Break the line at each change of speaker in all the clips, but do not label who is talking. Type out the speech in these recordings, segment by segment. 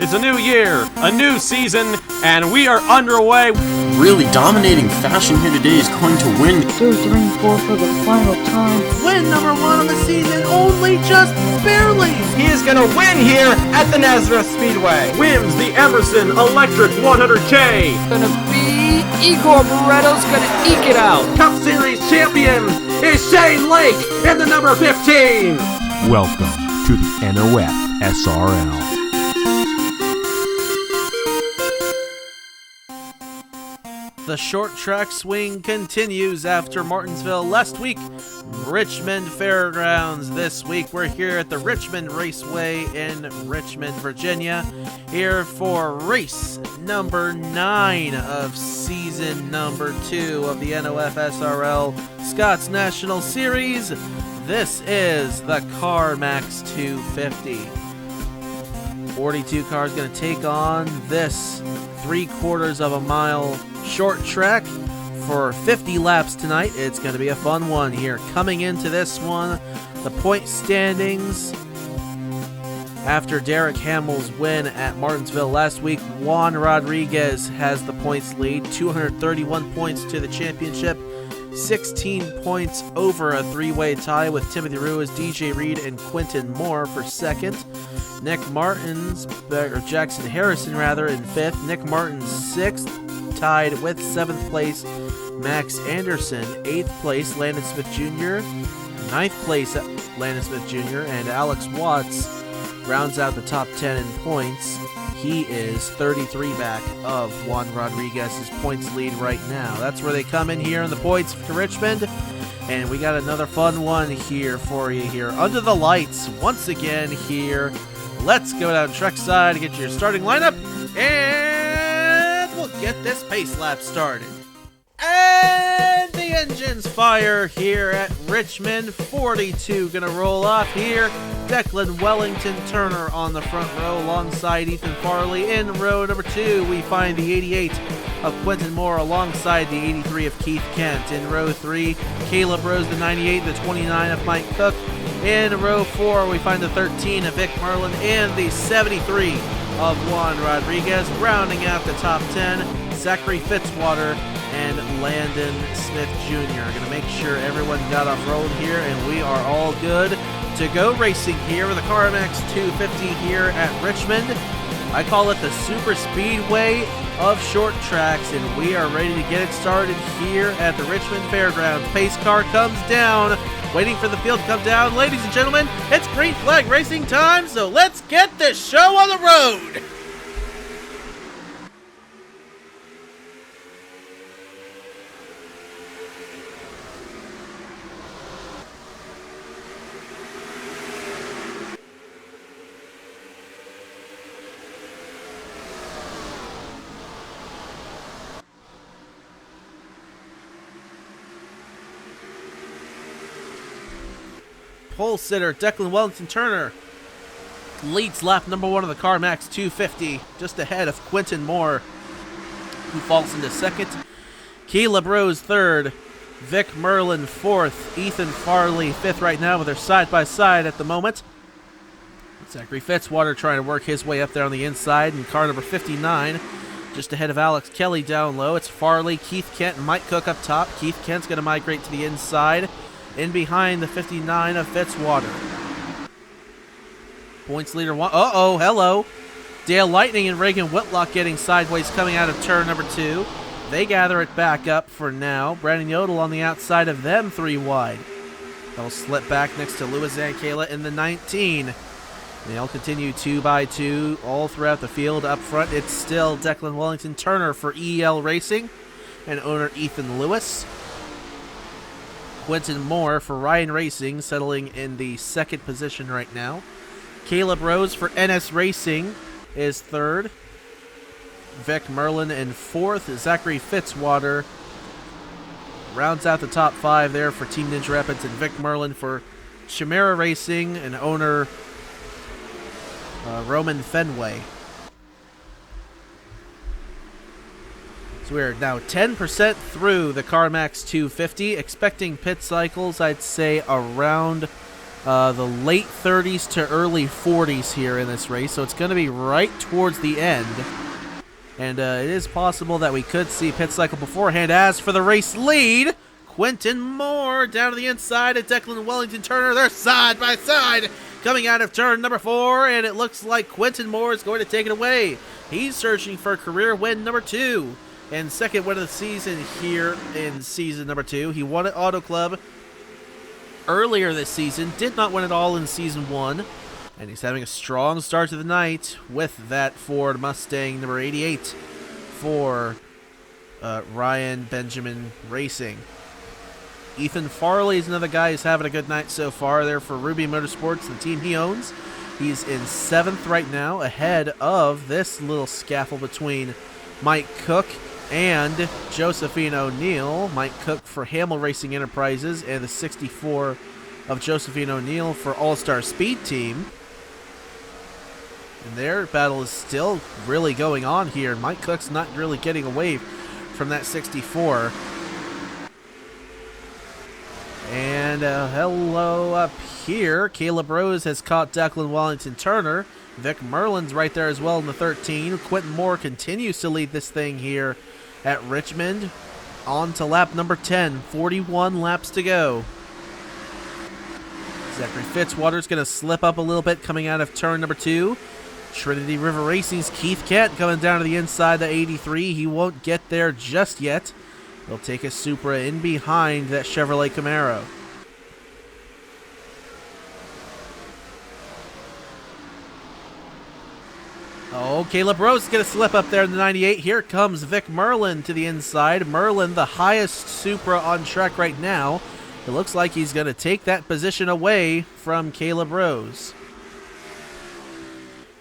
It's a new year, a new season, and we are underway.
Really dominating fashion here today is going to win.
2, 3, 4 for the final time.
Win number 1 of the season, only just barely.
He is going to win here at the Nazareth Speedway.
Wins the Emerson Electric 100K.
Gonna be Igor Barretto's gonna eke it out.
Cup Series champion is Shane Lake in the number 15.
Welcome to the NOFSRL.
The short track swing continues after Martinsville last week. Richmond Fairgrounds this week. We're here at the Richmond Raceway in Richmond, Virginia, here for race number 9 of season number 2 of the NOFSRL Scott's National Series. This is the CarMax 250. 42 cars going to take on this 3/4 of a mile short track for 50 laps tonight. It's going to be a fun one here. Coming into this one, the point standings after Derek Hamill's win at Martinsville last week, Juan Rodriguez has the points lead, 231 points to the championship, 16 points over a 3-way tie with Timothy Ruiz, DJ Reed, and Quentin Moore for second. Jackson Harrison in fifth. Nick Martin's sixth, tied with 7th place Max Anderson. 8th place Landon Smith Jr. 9th place Landon Smith Jr. and Alex Watts rounds out the top 10 in points. He is 33 back of Juan Rodriguez's points lead right now. That's where they come in here in the points to Richmond. And we got another fun one here for you here. Under the lights once again here. Let's go down trackside to get your starting lineup. And we'll get this pace lap started. And the engines fire here at Richmond. 42 gonna roll off here. Declan Wellington Turner on the front row alongside Ethan Farley. In row number 2, we find the 88 of Quentin Moore alongside the 83 of Keith Kent. In row 3, Caleb Rose, the 98, the 29 of Mike Cook. In row 4, we find the 13 of Vic Merlin and the 73 of Juan Rodriguez. Rounding out the top 10, Zachary Fitzwater and Landon Smith Jr. Going to make sure everyone got off road here, and we are all good to go racing here with the CarMax 250 here at Richmond. I call it the super speedway of short tracks, and we are ready to get it started here at the Richmond Fairgrounds. Pace car comes down, waiting for the field to come down. Ladies and gentlemen, it's green flag racing time, so let's get this show on the road. Pole sitter Declan Wellington Turner leads lap number 1 of the CarMax 250, just ahead of Quentin Moore, who falls into second. Caleb Rose third, Vic Merlin fourth, Ethan Farley fifth right now, but they're side by side at the moment. Zachary Fitzwater trying to work his way up there on the inside in car number 59, just ahead of Alex Kelly down low. It's Farley, Keith Kent, and Mike Cook up top. Keith Kent's going to migrate to the inside. In behind the 59 of Fitzwater. Points leader one. Hello. Dale Lightning and Reagan Whitlock getting sideways coming out of turn number 2. They gather it back up for now. Brandon Yodel on the outside of them, 3 wide. They'll slip back next to Louis Zankala in the 19. They'll continue 2 by 2 all throughout the field. Up front, it's still Declan Wellington Turner for EL Racing and owner Ethan Lewis. Quentin Moore for Ryan Racing, settling in the 2nd position right now. Caleb Rose for NS Racing is 3rd. Vic Merlin in 4th. Zachary Fitzwater rounds out the top 5 there for Team Ninja Rapids, and Vic Merlin for Chimera Racing and owner Roman Fenway. So we are now 10% through the CarMax 250, expecting pit cycles, I'd say, around the late 30s to early 40s here in this race, so it's going to be right towards the end. And it is possible that we could see pit cycle beforehand. As for the race lead, Quentin Moore down to the inside of Declan and Wellington Turner. They're side by side coming out of turn number 4, and it looks like Quentin Moore is going to take it away. He's searching for career win number 2 and second win of the season here in season number 2. He won at Auto Club earlier this season, did not win it all in season 1, and he's having a strong start to the night with that Ford Mustang number 88 for Ryan Benjamin Racing. Ethan Farley is another guy who's having a good night so far there for Ruby Motorsports, the team he owns. He's in 7th right now, ahead of this little scuffle between Mike Cook and Josephine O'Neill. Mike Cook for Hamill Racing Enterprises and the 64 of Josephine O'Neill for All-Star Speed Team. And their battle is still really going on here. Mike Cook's not really getting away from that 64. And hello up here. Caleb Rose has caught Declan Wellington Turner. Vic Merlin's right there as well in the 13. Quentin Moore continues to lead this thing here at Richmond. On to lap number 10. 41 laps to go. Zachary Fitzwater's going to slip up a little bit coming out of turn number 2. Trinity River Racing's Keith Kent coming down to the inside the 83. He won't get there just yet. He'll take a Supra in behind that Chevrolet Camaro. Oh, Caleb Rose is going to slip up there in the 98. Here comes Vic Merlin to the inside. Merlin, the highest Supra on track right now. It looks like he's going to take that position away from Caleb Rose.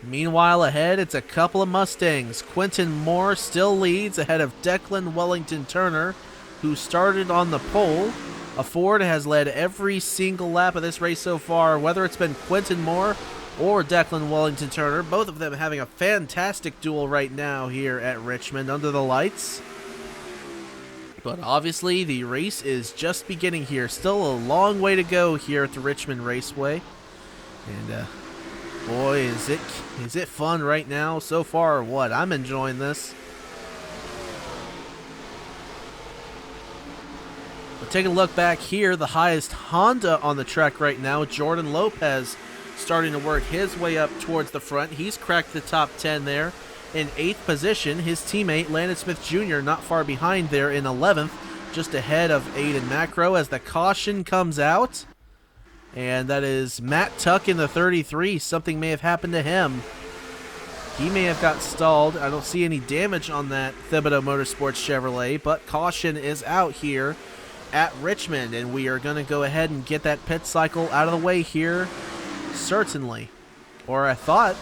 Meanwhile, ahead, it's a couple of Mustangs. Quentin Moore still leads ahead of Declan Wellington Turner, who started on the pole. A Ford has led every single lap of this race so far, whether it's been Quentin Moore or Declan Wellington Turner. Both of them having a fantastic duel right now here at Richmond under the lights. But obviously, the race is just beginning here. Still a long way to go here at the Richmond Raceway. And, boy, is it fun right now so far or what? I'm enjoying this. But take a look back here. The highest Honda on the track right now, Jordan Lopez, starting to work his way up towards the front. He's cracked the top 10 there. In 8th position, his teammate Landon Smith Jr. not far behind there in 11th, just ahead of Aiden Macro as the caution comes out. And that is Matt Tuck in the 33. Something may have happened to him. He may have got stalled. I don't see any damage on that Thibodeau Motorsports Chevrolet, but caution is out here at Richmond, and we are going to go ahead and get that pit cycle out of the way here, certainly. Or I thought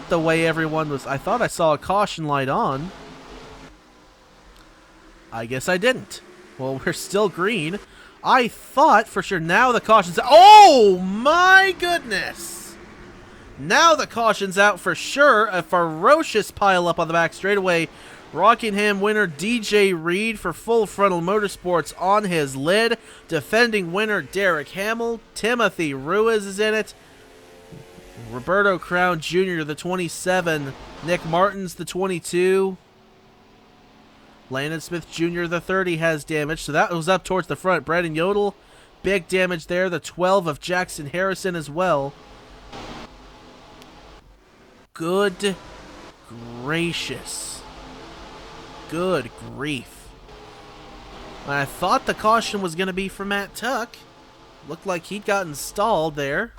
the way everyone was, I thought I saw a caution light on. I guess I didn't. Well, we're still green. I thought for sure. Now the caution's out. Oh my goodness! Now the caution's out for sure. A ferocious pileup on the back straightaway. Rockingham winner DJ Reed for Full Frontal Motorsports on his lid. Defending winner Derek Hamill. Timothy Ruiz is in it. Roberto Crown Jr. the 27. Nick Martins the 22. Landon Smith Jr. the 30 has damage, so that was up towards the front. Brandon Yodel, big damage there. The 12 of Jackson Harrison as well. Good gracious. Good grief. I thought the caution was going to be for Matt Tuck. Looked like he'd gotten stalled there.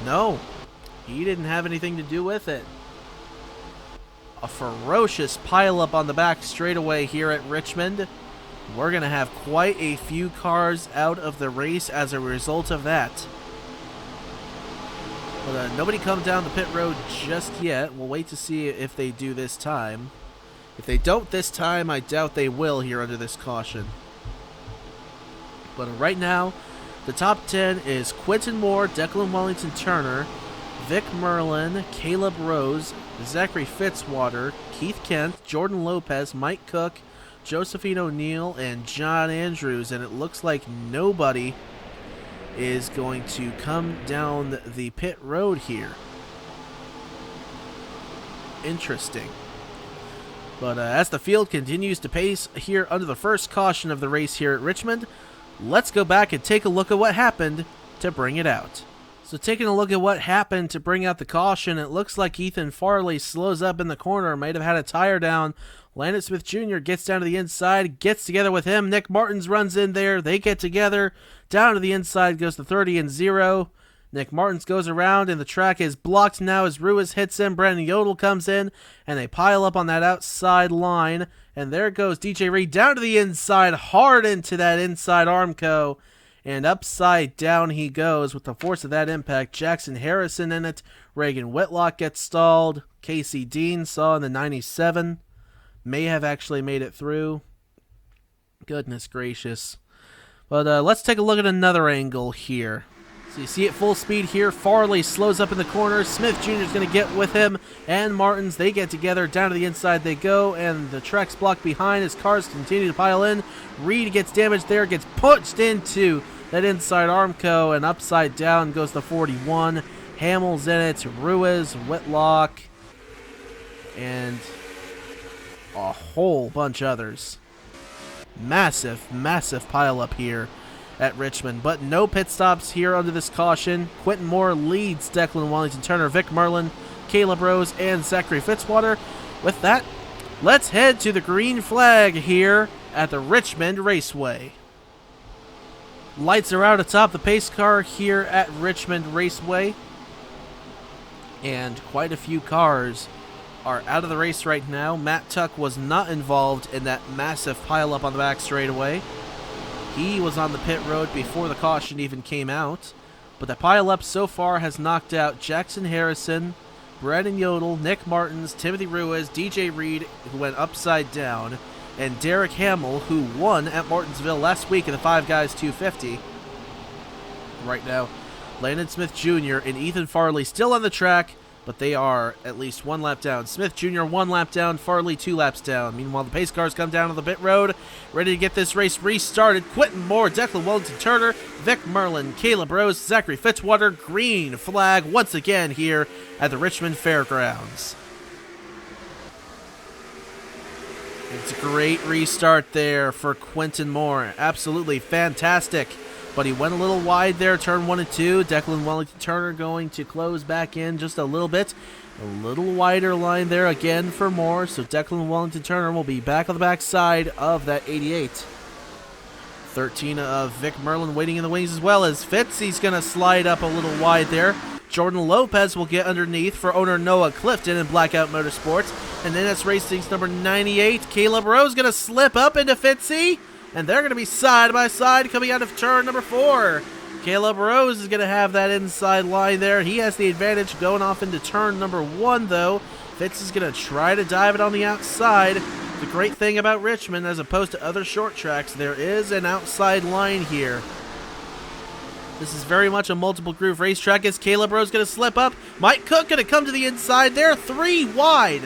No, he didn't have anything to do with it. A ferocious pileup on the back straightaway here at Richmond. We're going to have quite a few cars out of the race as a result of that. But nobody come down the pit road just yet. We'll wait to see if they do this time. If they don't this time, I doubt they will here under this caution. But right now, the top 10 is Quentin Moore, Declan Wellington Turner, Vic Merlin, Caleb Rose, Zachary Fitzwater, Keith Kent, Jordan Lopez, Mike Cook, Josephine O'Neill, and John Andrews. And it looks like nobody is going to come down the pit road here. Interesting. But as the field continues to pace here under the first caution of the race here at Richmond, let's go back and take a look at what happened to bring it out. So taking a look at what happened to bring out the caution, it looks like Ethan Farley slows up in the corner, might have had a tire down. Landon Smith Jr. gets down to the inside, gets together with him. Nick Martins runs in there. They get together. Down to the inside goes the 30 and 0. Nick Martins goes around, and the track is blocked now as Ruiz hits him. Brandon Yodel comes in, and they pile up on that outside line. And there goes DJ Reed down to the inside, hard into that inside Armco. And upside down he goes with the force of that impact. Jackson Harrison in it. Reagan Whitlock gets stalled. Casey Dean saw in the 97. May have actually made it through. Goodness gracious. But let's take a look at another angle here. So you see it full speed here. Farley slows up in the corner. Smith Jr. is going to get with him. And Martins, they get together. Down to the inside they go. And the track's blocked behind as cars continue to pile in. Reed gets damaged there. Gets punched into that inside Armco. And upside down goes the 41. Hamill's in it. Ruiz, Whitlock, and a whole bunch others. Massive, massive pile up here at Richmond, but no pit stops here under this caution. Quentin Moore leads Declan Wellington-Turner, Vic Merlin, Caleb Rose, and Zachary Fitzwater. With that, let's head to the green flag here at the Richmond Raceway. Lights are out atop the pace car here at Richmond Raceway, and quite a few cars are out of the race right now. Matt Tuck was not involved in that massive pileup on the back straightaway. He was on the pit road before the caution even came out. But the pileup so far has knocked out Jackson Harrison, Brandon Yodel, Nick Martins, Timothy Ruiz, DJ Reed, who went upside down, and Derek Hamill, who won at Martinsville last week in the 5 Guys 250. Right now, Landon Smith Jr. and Ethan Farley still on the track, but they are at least 1 lap down. Smith Jr. 1 lap down, Farley 2 laps down. Meanwhile, the pace cars come down to the pit road, ready to get this race restarted. Quentin Moore, Declan Wellington-Turner, Vic Merlin, Caleb Rose, Zachary Fitzwater. Green flag once again here at the Richmond Fairgrounds. It's a great restart there for Quentin Moore. Absolutely fantastic. But he went a little wide there, turn 1 and 2. Declan Wellington-Turner going to close back in just a little bit. A little wider line there again for Moore. So Declan Wellington-Turner will be back on the backside of that 88. 13 of Vic Merlin waiting in the wings as well as Fitz. He's going to slide up a little wide there. Jordan Lopez will get underneath for owner Noah Clifton in Blackout Motorsports. And then that's Racing's number 98. Caleb Rose going to slip up into Fitzy. And they're going to be side by side coming out of turn number 4. Caleb Rose is going to have that inside line there. He has the advantage going off into turn number 1, though. Fitz is going to try to dive it on the outside. The great thing about Richmond, as opposed to other short tracks, there is an outside line here. This is very much a multiple groove racetrack as Caleb Rose going to slip up. Mike Cook going to come to the inside there. 3 wide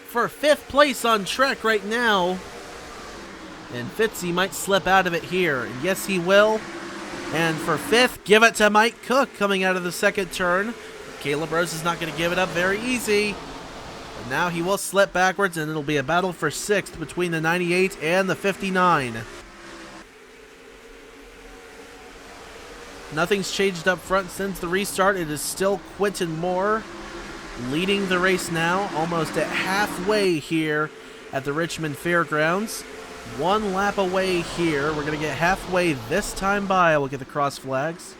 for 5th place on track right now. And Fitzy might slip out of it here. And yes, he will. And for 5th, give it to Mike Cook coming out of the 2nd turn. Caleb Rose is not going to give it up very easy. But now he will slip backwards, and it'll be a battle for 6th between the 98 and the 59. Nothing's changed up front since the restart. It is still Quentin Moore leading the race now, almost at halfway here at the Richmond Fairgrounds. 1 lap away here. We're going to get halfway this time by. We'll get the cross flags.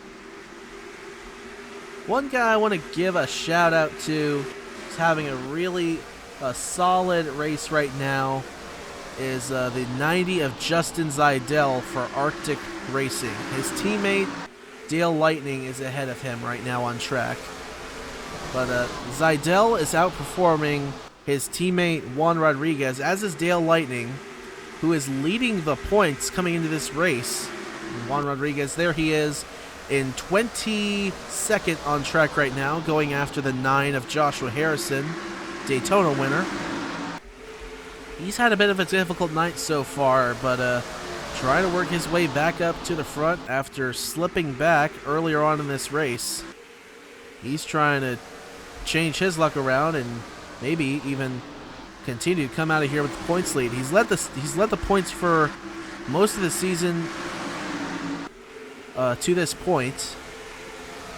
One guy I want to give a shout out to is having a really solid race right now is the 90 of Justin Zidell for Arctic Racing. His teammate Dale Lightning is ahead of him right now on track. But Zidell is outperforming his teammate Juan Rodriguez, as is Dale Lightning, who is leading the points coming into this race. Juan Rodriguez, there he is in 22nd on track right now, going after the 9 of Joshua Harrison, Daytona winner. He's had a bit of a difficult night so far, but trying to work his way back up to the front after slipping back earlier on in this race. He's trying to change his luck around and maybe even continue to come out of here with the points lead. He's led the points for most of the season to this point,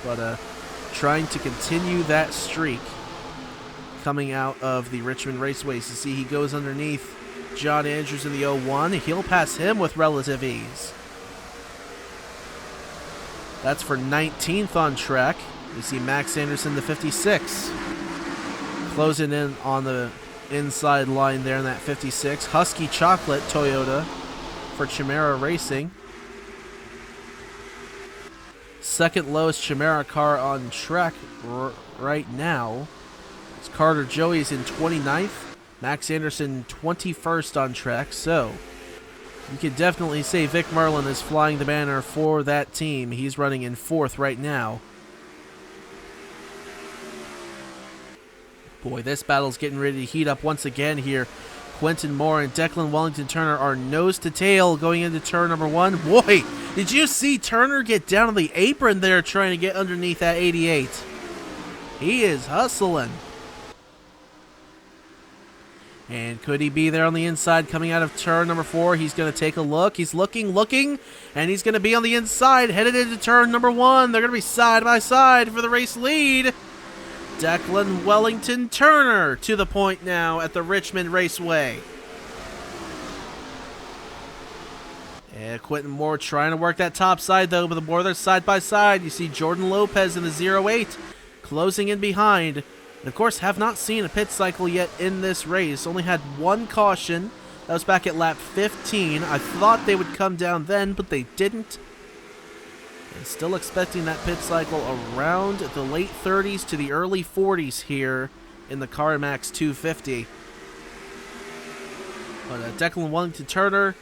but trying to continue that streak coming out of the Richmond Raceway. You see he goes underneath John Andrews in the 01. He'll pass him with relative ease. That's for 19th on track. You see Max Anderson, the 56, closing in on the inside line there in that 56. Husky Chocolate Toyota for Chimera Racing. Second lowest Chimera car on track right now. It's Carter Joey's in 29th. Max Anderson 21st on track. So you could definitely say Vic Merlin is flying the banner for that team. He's running in 4th right now. Boy, this battle's getting ready to heat up once again here. Quentin Moore and Declan Wellington Turner are nose to tail going into turn number 1. Boy, did you see Turner get down on the apron there trying to get underneath that 88? He is hustling. And could he be there on the inside coming out of turn number 4? He's going to take a look. He's looking, and he's going to be on the inside headed into turn number 1. They're going to be side by side for the race lead. Declan Wellington Turner to the point now at the Richmond Raceway. And Quentin Moore trying to work that top side though, but the more they're side by side, you see Jordan Lopez in the 08 closing in behind. And of course, have not seen a pit cycle yet in this race. Only had one caution. That was back at lap 15. I thought they would come down then, but they didn't. And still expecting that pit cycle around the late 30s to the early 40s here in the CarMax 250. But Declan Wellington Turner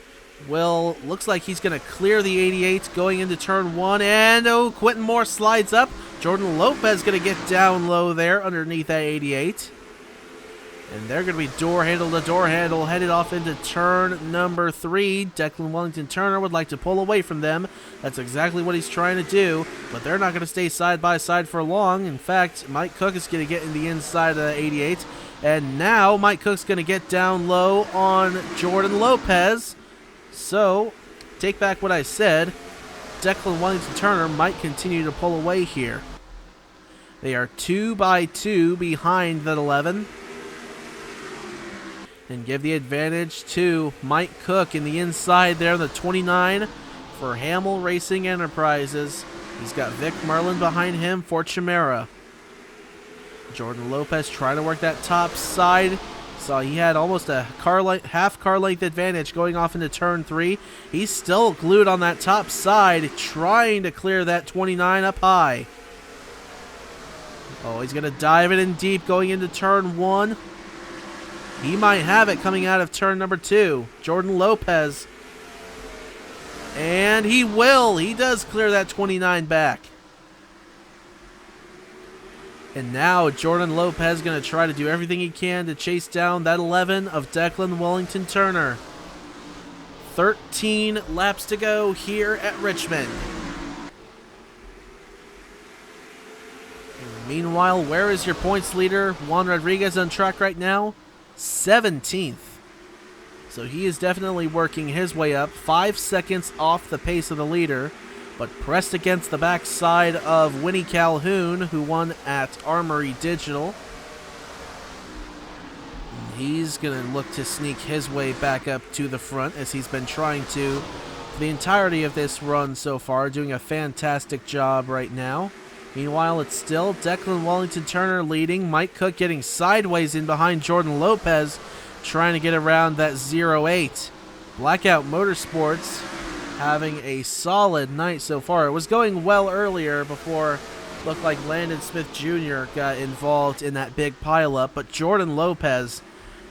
looks like he's going to clear the 88 going into turn 1. And Quentin Moore slides up. Jordan Lopez going to get down low there underneath that 88. And they're going to be door handle to door handle headed off into turn number 3. Declan Wellington Turner would like to pull away from them. That's exactly what he's trying to do, but they're not going to stay side by side for long. In fact, Mike Cook is going to get in the inside of the 88. And now Mike Cook's going to get down low on Jordan Lopez. So, take back what I said. Declan Wellington Turner might continue to pull away here. They are 2 by 2 behind that 11. And give the advantage to Mike Cook in the inside there, the 29 for Hamill Racing Enterprises. He's got Vic Merlin behind him for Chimera. Jordan Lopez trying to work that top side. So he had almost a half car length advantage going off into turn 3. He's still glued on that top side, trying to clear that 29 up high. Oh, he's going to dive it in deep going into turn 1. He might have it coming out of turn number 2. Jordan Lopez. And he will. He does clear that 29 back. And now Jordan Lopez going to try to do everything he can to chase down that 11 of Declan Wellington Turner. 13 laps to go here at Richmond. And meanwhile, where is your points leader? Juan Rodriguez on track right now. 17th. So he is definitely working his way up. 5 seconds off the pace of the leader, but pressed against the backside of Winnie Calhoun, who won at Armory Digital. And he's going to look to sneak his way back up to the front, as he's been trying to for the entirety of this run so far, doing a fantastic job right now. Meanwhile, it's still Declan Wellington Turner leading. Mike Cook getting sideways in behind Jordan Lopez, trying to get around that 08. Blackout Motorsports having a solid night so far. It was going well earlier before it looked like Landon Smith Jr. got involved in that big pileup, but Jordan Lopez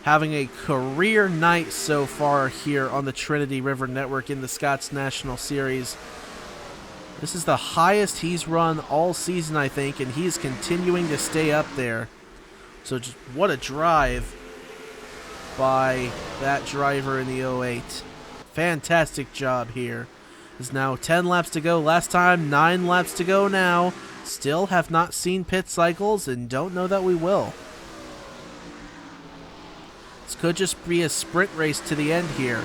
having a career night so far here on the Trinity River Network in the Scots National Series. This is the highest he's run all season, I think, and he's continuing to stay up there. So just what a drive by that driver in the 08. fantastic job here. There's now 10 laps to go. Last time, 9 laps to go now. Still have not seen pit cycles and don't know that we will. This could just be a sprint race to the end here.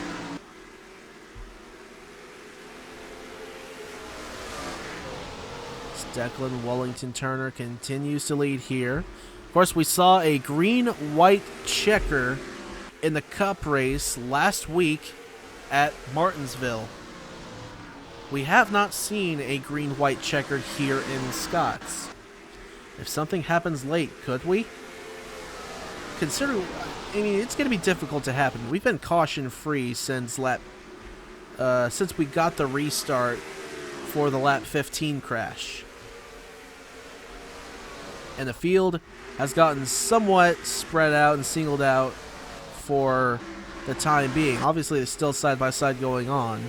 Declan Wellington Turner continues to lead here. Of course, we saw a green-white checker in the Cup race last week at Martinsville. We have not seen a green-white checker here in Scotts. If something happens late, could we? It's going to be difficult to happen. We've been caution-free since we got the restart for the lap 15 crash. And the field has gotten somewhat spread out and singled out for the time being. Obviously, there's still side-by-side going on.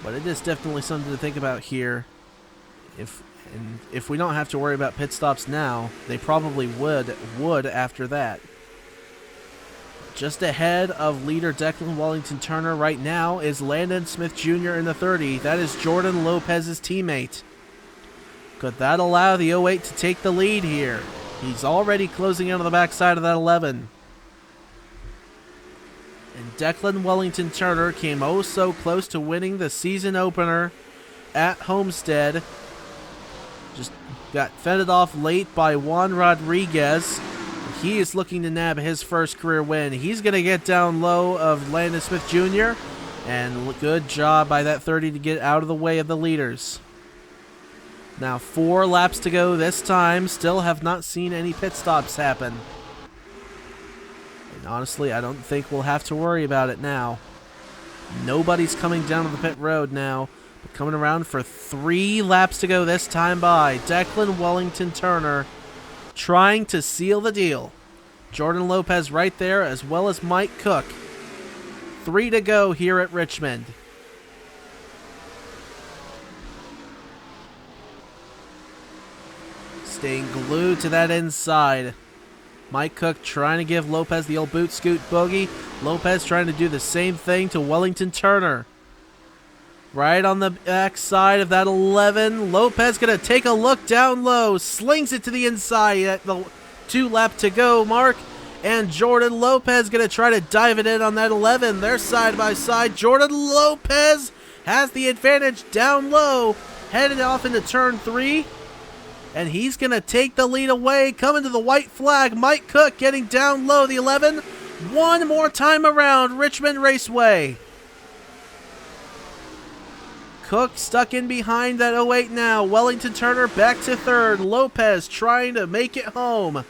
But it is definitely something to think about here. If we don't have to worry about pit stops now, they probably would after that. Just ahead of leader Declan Wellington Turner right now is Landon Smith Jr. in the 30. That is Jordan Lopez's teammate. Could that allow the 08 to take the lead here? He's already closing in on the backside of that 11. And Declan Wellington Turner came oh so close to winning the season opener at Homestead. Just got fended off late by Juan Rodriguez. He is looking to nab his first career win. He's going to get down low of Landon Smith Jr. And good job by that 30 to get out of the way of the leaders. Now 4 laps to go this time. Still have not seen any pit stops happen. And honestly, I don't think we'll have to worry about it now. Nobody's coming down to the pit road now. But coming around for 3 laps to go this time by Declan Wellington Turner, trying to seal the deal. Jordan Lopez right there, as well as Mike Cook. 3 to go here at Richmond. Staying glued to that inside. Mike Cook trying to give Lopez the old boot scoot boogie. Lopez trying to do the same thing to Wellington Turner. Right on the backside of that 11. Lopez going to take a look down low. Slings it to the inside at the 2 lap to go mark. And Jordan Lopez going to try to dive it in on that 11. They're side by side. Jordan Lopez has the advantage down low. Headed off into turn 3. And he's going to take the lead away. Coming to the white flag. Mike Cook getting down low. The 11. One more time around Richmond Raceway. Cook stuck in behind that 08 now. Wellington Turner back to 3rd. Lopez trying to make it home.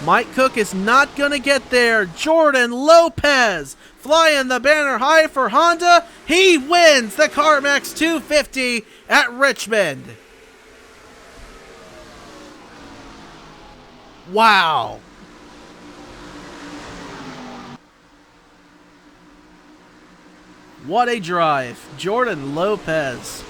Mike Cook is not going to get there. Jordan Lopez flying the banner high for Honda. He wins the CarMax 250 at Richmond. Wow. What a drive. Jordan Lopez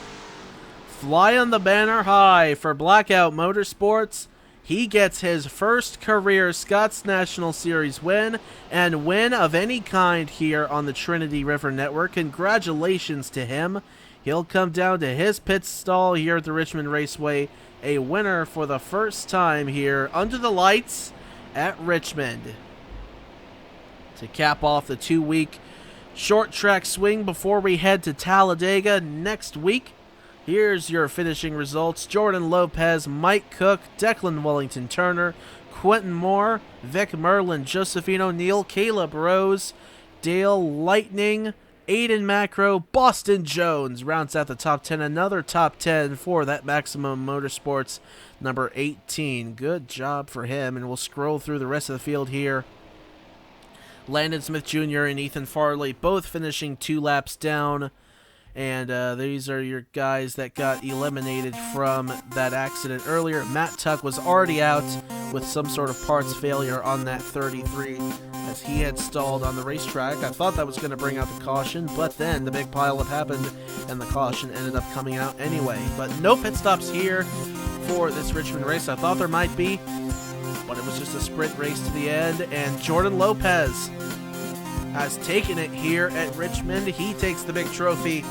flying the banner high for Blackout Motorsports. He gets his first career Scotts National Series win and win of any kind here on the Trinity River Network. Congratulations to him. He'll come down to his pit stall here at the Richmond Raceway, a winner for the first time here under the lights at Richmond. To cap off the 2-week short track swing before we head to Talladega next week, here's your finishing results. Jordan Lopez, Mike Cook, Declan Wellington Turner, Quentin Moore, Vic Merlin, Josephine O'Neill, Caleb Rose, Dale Lightning, Aiden Macro, Boston Jones rounds out the top 10. Another top 10 for that Maximum Motorsports number 18. Good job for him, and we'll scroll through the rest of the field here. Landon Smith Jr. and Ethan Farley both finishing 2 laps down. And these are your guys that got eliminated from that accident earlier. Matt Tuck was already out with some sort of parts failure on that 33 as he had stalled on the racetrack. I thought that was going to bring out the caution, but then the big pileup happened and the caution ended up coming out anyway. But no pit stops here for this Richmond race. I thought there might be, but it was just a sprint race to the end. And Jordan Lopez has taken it here at Richmond. He takes the big trophy,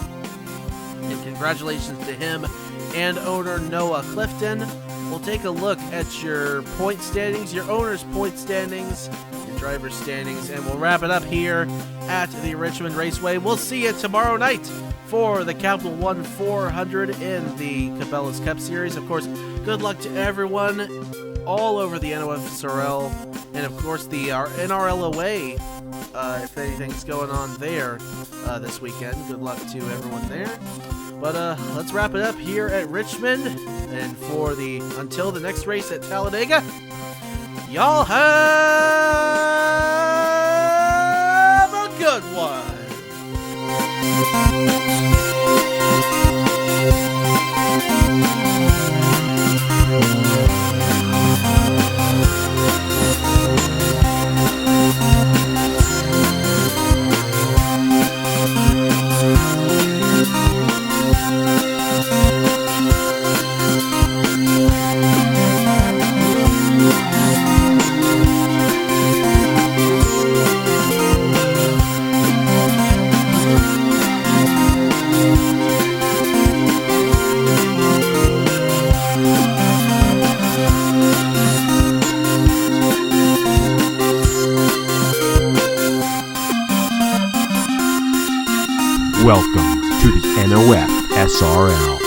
and congratulations to him and owner Noah Clifton. We'll take a look at your point standings, your owner's point standings, your driver's standings, and we'll wrap it up here at the Richmond Raceway. We'll see you tomorrow night for the Capital One 400 in the Cabela's Cup Series. Of course, good luck to everyone all over the NOFSRL, and of course the NRL away, if anything's going on there this weekend. Good luck to everyone there. But let's wrap it up here at Richmond, and until the next race at Talladega, y'all have a good one.
Welcome to the NOFSRL.